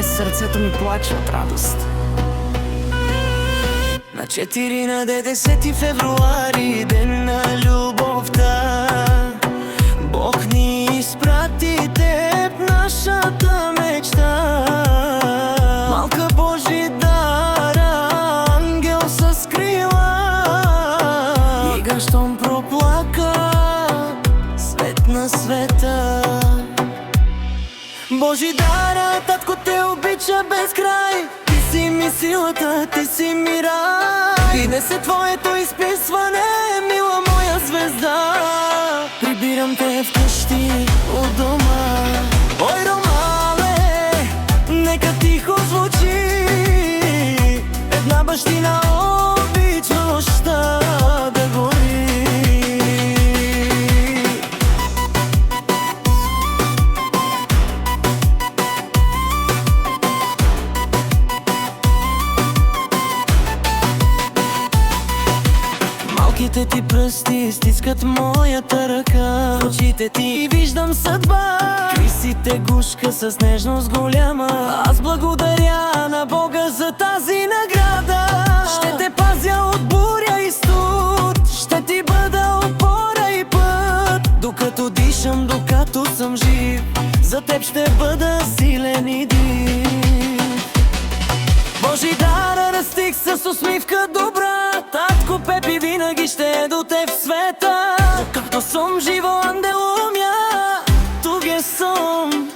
Днес сърцето ми плаче от радост. На 4 на 10 февруари, ден на любовта, Бог ни изпрати теб, нашата мечта. Малка Божидара, ангел с крила, Ига щом проплака, свет на света. Божидара, татко те обича без край, ти си ми силата, ти си ми рай. И днес е твоето изписване, мила моя звезда. Прибирам те вкъщи у дома. Ой, Ромале, нека тихо звучи една бащина обича нощта да гори. Малките ти пръсти стискат моята ръка, в очите ти виждам съдба. Ти си тегушка с нежност голяма. Аз благодаря на Бога за тази награда. Ще те пазя от буря и студ, ще ти бъда опора и път. Докато дишам, докато съм жив, за теб ще бъда силен и див. Божидара, растих с усмивка добра, татко Пепи винаги ще е до теб в света. Докато съм живо, ангело мя, туге съм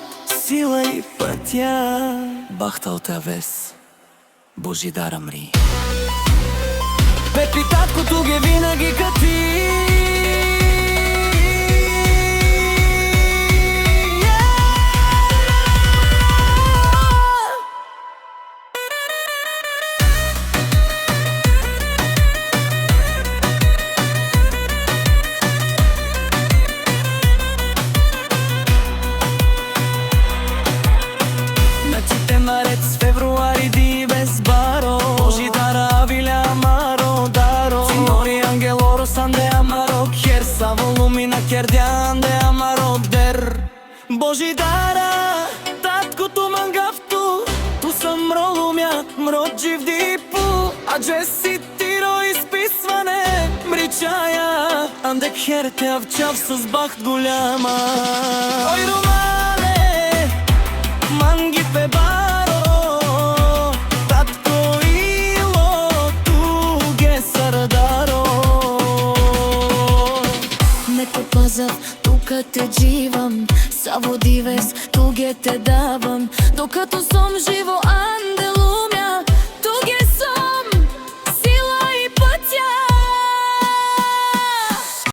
сила и пътя. Бахталта вес, Божидара мри. Пепи, татко, туге винаги кати. Marec, februari di bez baro, Bojidara avila amaro daro. Signori angeloro sande amaro kier, savolumina kier diande amaro der. Bojidara, tatko tu mangaftu, tu sam rolumja, mrođiv dipu. A džesi tiro изписване, мричая, ande kier te avčav с бахт голяма. Ой, Ромале, манги пеба, тука те дживам, само дивес, туге те давам. Докато съм живо,